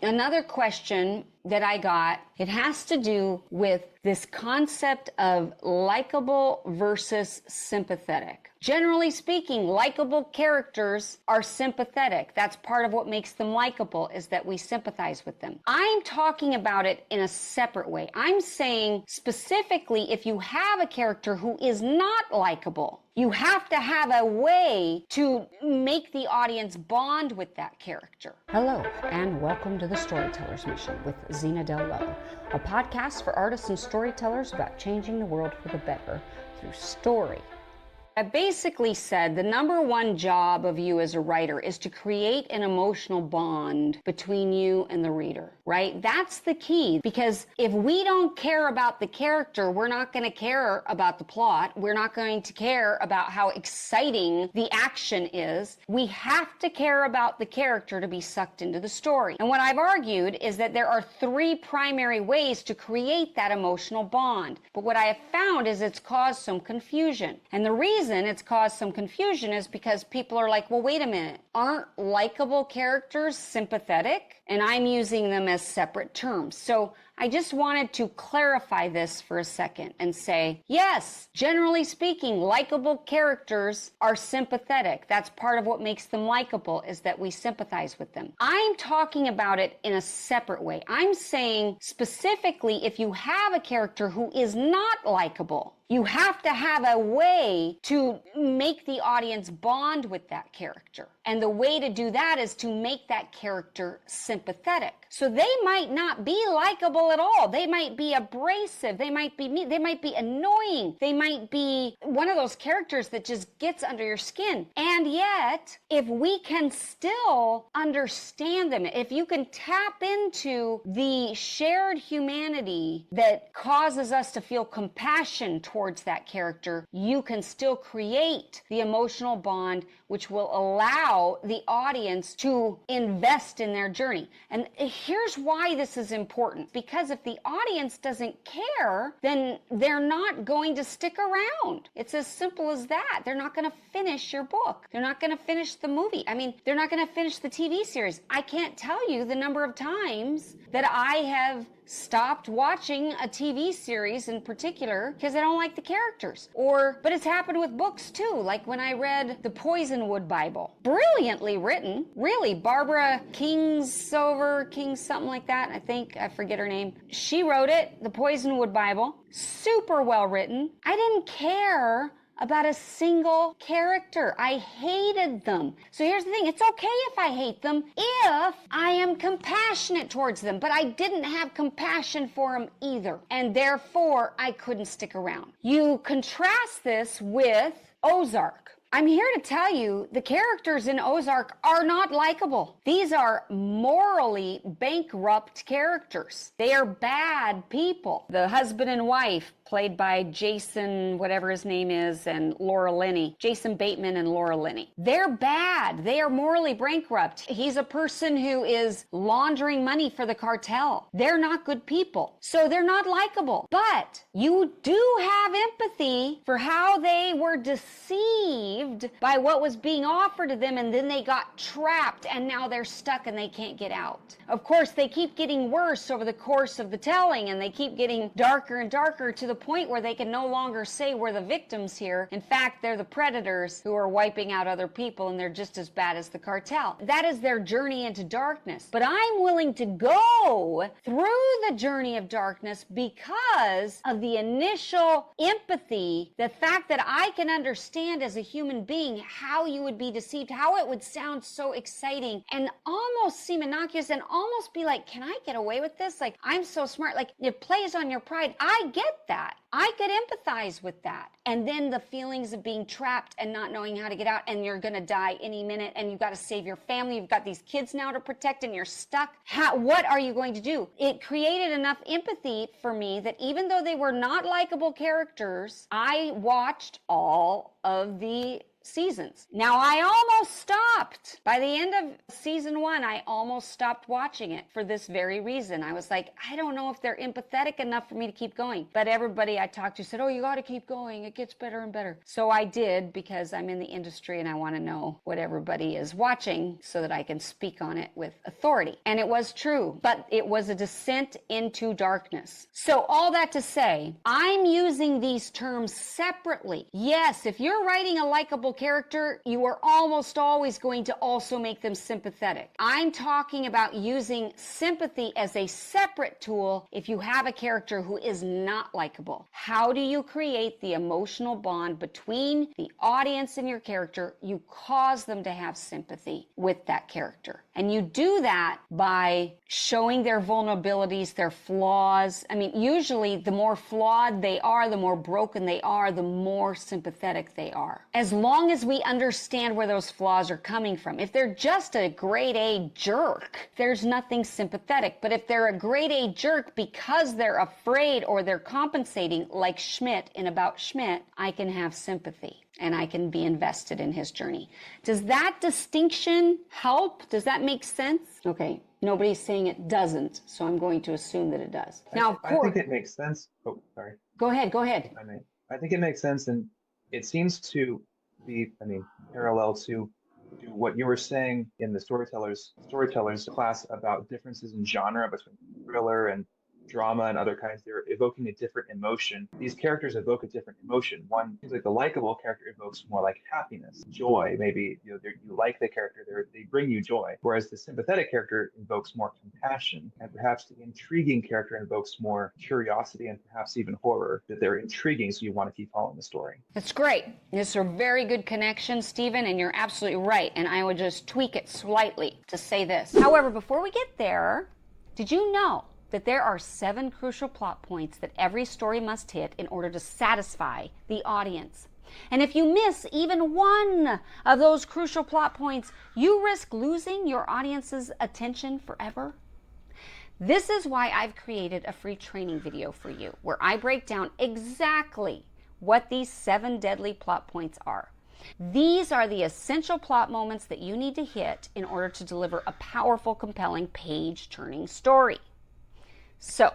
Another question that I got, it has to do with this concept of likable versus sympathetic. Generally speaking, likable characters are sympathetic. That's part of what makes them likable, is that we sympathize with them. I'm talking about it in a separate way. I'm saying specifically, if you have a character who is not likable, you have to have a way to make the audience bond with that character. Hello, and welcome to the Storyteller's Mission with Zena Del Lowe, a podcast for artists and storytellers about changing the world for the better through story. I basically said the number one job of you as a writer is to create an emotional bond between you and the reader, right? That's the key, because if we don't care about the character, we're not going to care about the plot. We're not going to care about how exciting the action is. We have to care about the character to be sucked into the story. And what I've argued is that there are three primary ways to create that emotional bond. But what I have found is it's caused some confusion. And the reason it's caused some confusion is because people are like, well, wait a minute, aren't likable characters sympathetic? And I'm using them as separate terms. So I just wanted to clarify this for a second and say, yes, generally speaking, likable characters are sympathetic. That's part of what makes them likable, is that we sympathize with them. I'm talking about it in a separate way. I'm saying specifically, if you have a character who is not likable, you have to have a way to make the audience bond with that character. And the way to do that is to make that character sympathetic. So they might not be likable at all. They might be abrasive. They might be mean. They might be annoying. They might be one of those characters that just gets under your skin. And yet, if we can still understand them, if you can tap into the shared humanity that causes us to feel compassion towards that character, you can still create the emotional bond which will allow the audience to invest in their journey. And here's why this is important. Because if the audience doesn't care, then they're not going to stick around. It's as simple as that. They're not going to finish your book. They're not going to finish the movie. I mean, they're not going to finish the TV series. I can't tell you the number of times that I have stopped watching a TV series in particular because I don't like the characters. But it's happened with books too. Like when I read the Poisonwood Bible. Brilliantly written. Really, Barbara Kingsolver, something like that. I forget her name. She wrote it, the Poisonwood Bible. Super well written. I didn't care about a single character. I hated them. So here's the thing. It's okay if I hate them if I am compassionate towards them. But I didn't have compassion for them either. And therefore, I couldn't stick around. You contrast this with Ozark. I'm here to tell you the characters in Ozark are not likable. These are morally bankrupt characters. They are bad people. The husband and wife, played by Jason, whatever his name is, and Laura Linney. Jason Bateman and Laura Linney. They're bad. They are morally bankrupt. He's a person who is laundering money for the cartel. They're not good people. So they're not likable. But you do have empathy for how they were deceived by what was being offered to them, and then they got trapped, and now they're stuck and they can't get out. Of course, they keep getting worse over the course of the telling, and they keep getting darker and darker to the point where they can no longer say we're the victims here. In fact, they're the predators who are wiping out other people, and they're just as bad as the cartel. That is their journey into darkness. But I'm willing to go through the journey of darkness because of the initial empathy, the fact that I can understand as a human being how you would be deceived, how it would sound so exciting and almost seem innocuous and almost be like, can I get away with this? Like, I'm so smart. Like, it plays on your pride. I get that. I could empathize with that. And then the feelings of being trapped and not knowing how to get out, and you're going to die any minute, and you've got to save your family. You've got these kids now to protect, and you're stuck. What are you going to do? It created enough empathy for me that even though they were not likable characters, I watched all of the seasons. Now, I almost stopped. By the end of season 1, I almost stopped watching it for this very reason. I was like, I don't know if they're empathetic enough for me to keep going. But everybody I talked to said, oh, you got to keep going. It gets better and better. So I did, because I'm in the industry and I want to know what everybody is watching so that I can speak on it with authority. And it was true, but it was a descent into darkness. So all that to say, I'm using these terms separately. Yes, if you're writing a likable character, you are almost always going to also make them sympathetic. I'm talking about using sympathy as a separate tool if you have a character who is not likable. How do you create the emotional bond between the audience and your character? You cause them to have sympathy with that character. And you do that by showing their vulnerabilities, their flaws. I mean, usually the more flawed they are, the more broken they are, the more sympathetic they are. As long as we understand where those flaws are coming from. If they're just a grade A jerk, there's nothing sympathetic. But if they're a grade A jerk because they're afraid or they're compensating, like Schmidt in About Schmidt, I can have sympathy and I can be invested in his journey. Does that distinction help? Does that make sense? Okay. Nobody's saying it doesn't, so I'm going to assume that it does. Now, of course, I think it makes sense. Oh, sorry. Go ahead. I think it makes sense, and it seems to be, parallel to what you were saying in the storytellers class about differences in genre between thriller and drama and other kinds. They're evoking a different emotion. These characters evoke a different emotion. One seems like the likable character evokes more like happiness, joy. Maybe you like the character, they bring you joy. Whereas the sympathetic character invokes more compassion, and perhaps the intriguing character invokes more curiosity and perhaps even horror. That they're intriguing, so you want to keep following the story. That's great. This is a very good connection, Stephen, and you're absolutely right. And I would just tweak it slightly to say this. However, before we get there, did you know that there are 7 crucial plot points that every story must hit in order to satisfy the audience? And if you miss even one of those crucial plot points, you risk losing your audience's attention forever. This is why I've created a free training video for you, where I break down exactly what these 7 deadly plot points are. These are the essential plot moments that you need to hit in order to deliver a powerful, compelling, page-turning story. So,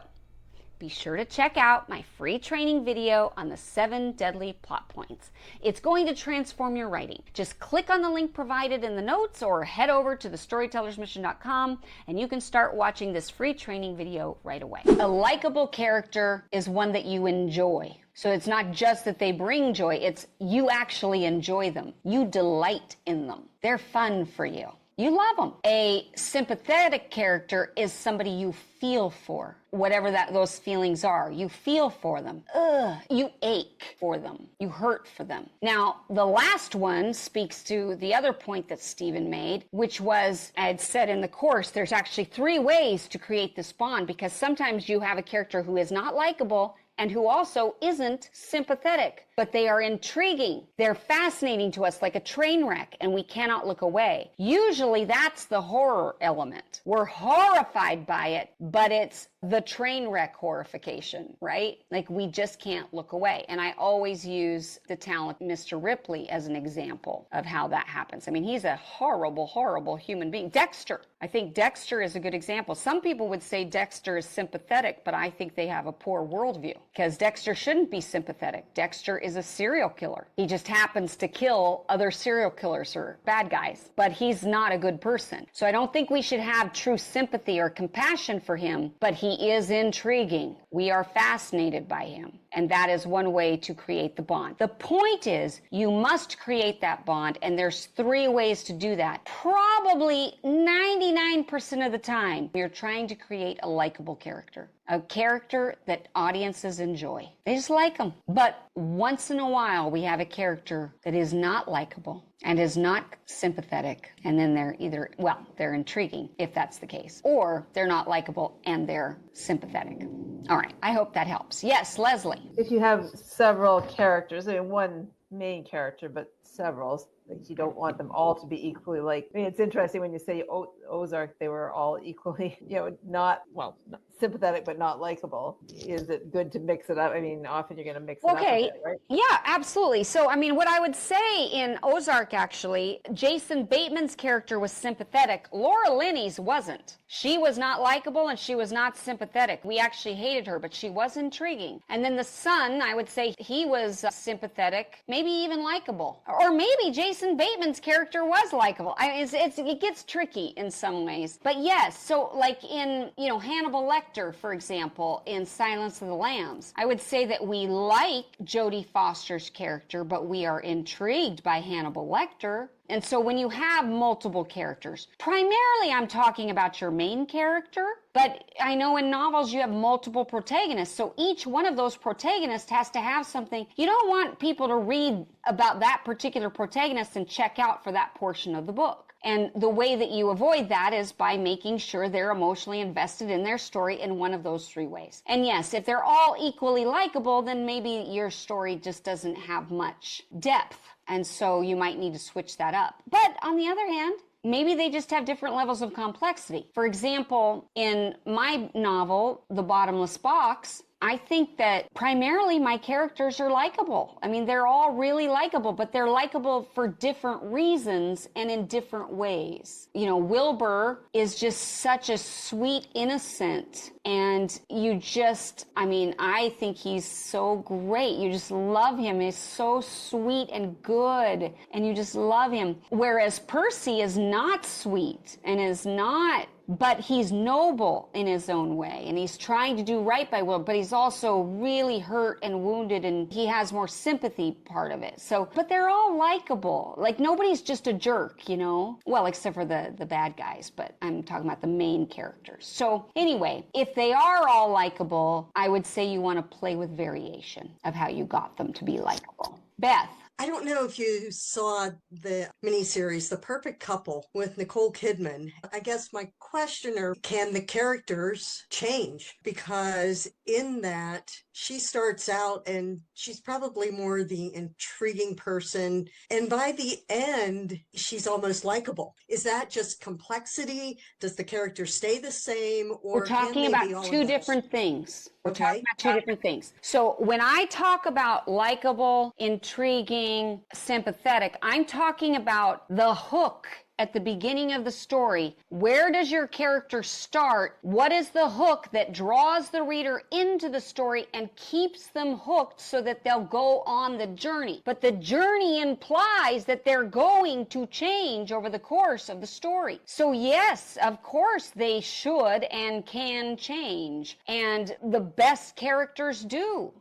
be sure to check out my free training video on the 7 deadly plot points. It's going to transform your writing. Just click on the link provided in the notes or head over to thestorytellersmission.com and you can start watching this free training video right away. A likable character is one that you enjoy. So it's not just that they bring joy, it's you actually enjoy them. You delight in them. They're fun for you. You love them. A sympathetic character is somebody you feel for, whatever those feelings are. You feel for them. You ache for them. You hurt for them. Now, the last one speaks to the other point that Stephen made, which was, I had said in the course, there's actually 3 ways to create this bond, because sometimes you have a character who is not likable and who also isn't sympathetic, but they are intriguing. They're fascinating to us like a train wreck, and we cannot look away. Usually that's the horror element. We're horrified by it, but it's the train wreck horrification, right? Like we just can't look away. And I always use the talent Mr. Ripley as an example of how that happens. I mean, he's a horrible, horrible human being. Dexter. I think Dexter is a good example. Some people would say Dexter is sympathetic, but I think they have a poor worldview, because Dexter shouldn't be sympathetic. Dexter is a serial killer. He just happens to kill other serial killers or bad guys, but he's not a good person. So I don't think we should have true sympathy or compassion for him, but he is intriguing. We are fascinated by him. And that is one way to create the bond. The point is, you must create that bond, and there's 3 ways to do that. Probably 99% of the time, you're trying to create a likable character. A character that audiences enjoy. They just like them. But once in a while, we have a character that is not likable and is not sympathetic. And then they're either, they're intriguing, if that's the case. Or they're not likable and they're sympathetic. All right, I hope that helps. Yes, Leslie. If you have several characters, one main character, but several, Like you don't want them all to be equally like. I mean, it's interesting when you say Ozark, they were all equally, not sympathetic but not likable. Is it good to mix it up? I mean, often you're going to mix it up a bit, right? Yeah, absolutely. So, I mean, what I would say in Ozark, actually, Jason Bateman's character was sympathetic. Laura Linney's wasn't. She was not likable and she was not sympathetic. We actually hated her, but she was intriguing. And then the son, I would say he was sympathetic, maybe even likable. Or maybe Jason Bateman's character was likable. It gets tricky in some ways. But yes, so like in, Hannibal Lecter, for example, in Silence of the Lambs, I would say that we like Jodie Foster's character, but we are intrigued by Hannibal Lecter. And so when you have multiple characters, primarily I'm talking about your main character, but I know in novels you have multiple protagonists. So each one of those protagonists has to have something. You don't want people to read about that particular protagonist and check out for that portion of the book. And the way that you avoid that is by making sure they're emotionally invested in their story in one of those three ways. And yes, if they're all equally likable, then maybe your story just doesn't have much depth. And so you might need to switch that up. But on the other hand, maybe they just have different levels of complexity. For example, in my novel, The Bottomless Box, I think that primarily my characters are likable. I mean, they're all really likable, but they're likable for different reasons and in different ways. Wilbur is just such a sweet innocent, and I think he's so great. You just love him. He's so sweet and good, and you just love him. Whereas Percy is not sweet and is not, but he's noble in his own way, and he's trying to do right by Will, but he's also really hurt and wounded, and he has more sympathy part of it. So, but they're all likable. Like, nobody's just a jerk, Well, except for the bad guys, but I'm talking about the main characters. So anyway, if they are all likable, I would say you want to play with variation of how you got them to be likable. Beth. I don't know if you saw the miniseries, The Perfect Couple with Nicole Kidman. I guess my question are, can the characters change? Because in that, she starts out and she's probably more the intriguing person. And by the end, she's almost likable. Is that just complexity? Does the character stay the same? Or we're talking about two different things. We're talking about two different things. So when I talk about likable, intriguing, sympathetic, I'm talking about the hook at the beginning of the story. Where does your character start? What is the hook that draws the reader into the story and keeps them hooked so that they'll go on the journey? But the journey implies that they're going to change over the course of the story. So yes, of course they should and can change. And the best characters do.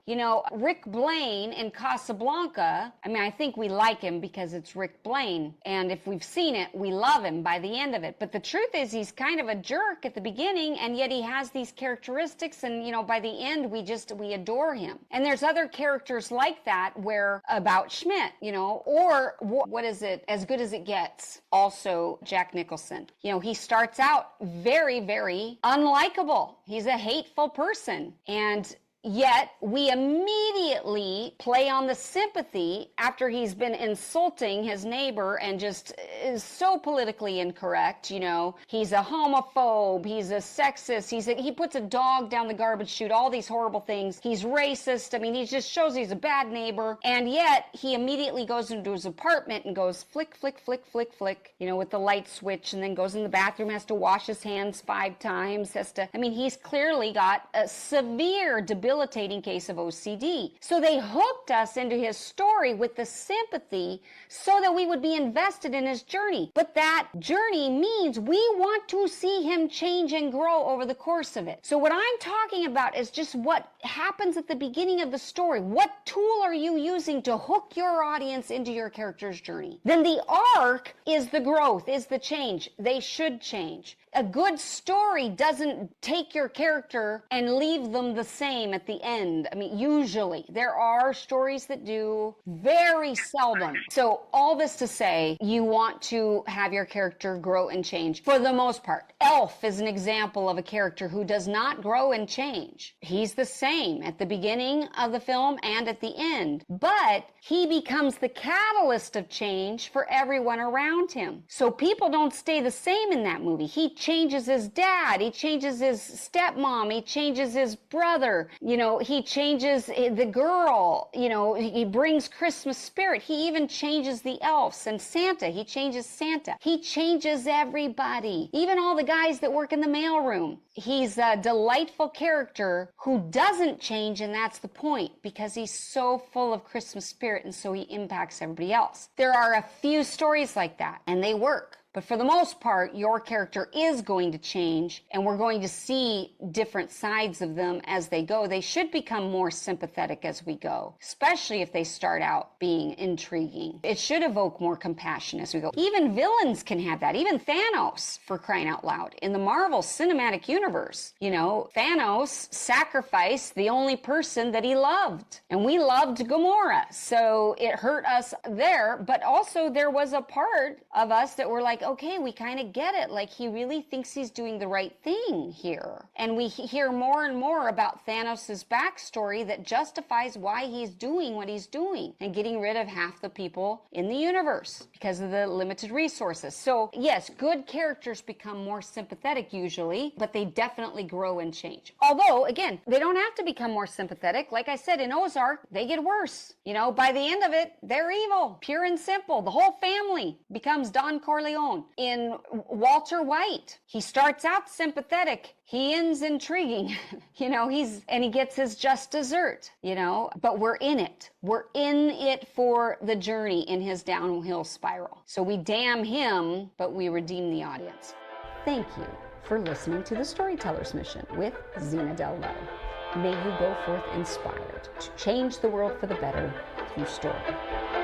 Rick Blaine in Casablanca, I think we like him because it's Rick Blaine. And if we've seen it, we love him by the end of it. But the truth is he's kind of a jerk at the beginning, and yet he has these characteristics, and by the end we adore him. And there's other characters like that where about Schmidt, or what is it, As Good as It Gets, also Jack Nicholson. He starts out very, very unlikable. He's a hateful person, and yet we immediately play on the sympathy after he's been insulting his neighbor and just is so politically incorrect. He's a homophobe, he's a sexist, he puts a dog down the garbage chute, all these horrible things. He's racist. He just shows he's a bad neighbor. And yet he immediately goes into his apartment and goes flick, flick, flick, flick, flick, with the light switch, and then goes in the bathroom, has to wash his hands 5 times, he's clearly got a severe debilitating case of OCD. So they hooked us into his story with the sympathy so that we would be invested in his journey. But that journey means we want to see him change and grow over the course of it. So what I'm talking about is just what happens at the beginning of the story. What tool are you using to hook your audience into your character's journey? Then the arc is the growth, is the change. They should change. A good story doesn't take your character and leave them the same at at the end. I mean, usually there are stories that do, very seldom. So all this to say, you want to have your character grow and change for the most part. Elf is an example of a character who does not grow and change. He's the same at the beginning of the film and at the end, but he becomes the catalyst of change for everyone around him. So people don't stay the same in that movie. He changes his dad, he changes his stepmom, he changes his brother, he changes the girl, he brings Christmas spirit. He even changes the elves and Santa. He changes Santa. He changes everybody, even all the guys that work in the mailroom. He's a delightful character who doesn't change, and that's the point, because he's so full of Christmas spirit, and so he impacts everybody else. There are a few stories like that, and they work. But for the most part, your character is going to change, and we're going to see different sides of them as they go. They should become more sympathetic as we go, especially if they start out being intriguing. It should evoke more compassion as we go. Even villains can have that. Even Thanos, for crying out loud. In the Marvel Cinematic Universe, Thanos sacrificed the only person that he loved, and we loved Gamora. So it hurt us there, but also there was a part of us that were like, okay, we kind of get it. Like, he really thinks he's doing the right thing here. And we hear more and more about Thanos' backstory that justifies why he's doing what he's doing and getting rid of half the people in the universe because of the limited resources. So yes, good characters become more sympathetic usually, but they definitely grow and change. Although, again, they don't have to become more sympathetic. Like I said, in Ozark, they get worse. By the end of it, they're evil, pure and simple. The whole family becomes Don Corleone. In Walter White, he starts out sympathetic, he ends intriguing, he gets his just dessert, but we're in it. We're in it for the journey in his downhill spiral. So we damn him, but we redeem the audience. Thank you for listening to The Storyteller's Mission with Zena Del Lowe. May you go forth inspired to change the world for the better through story.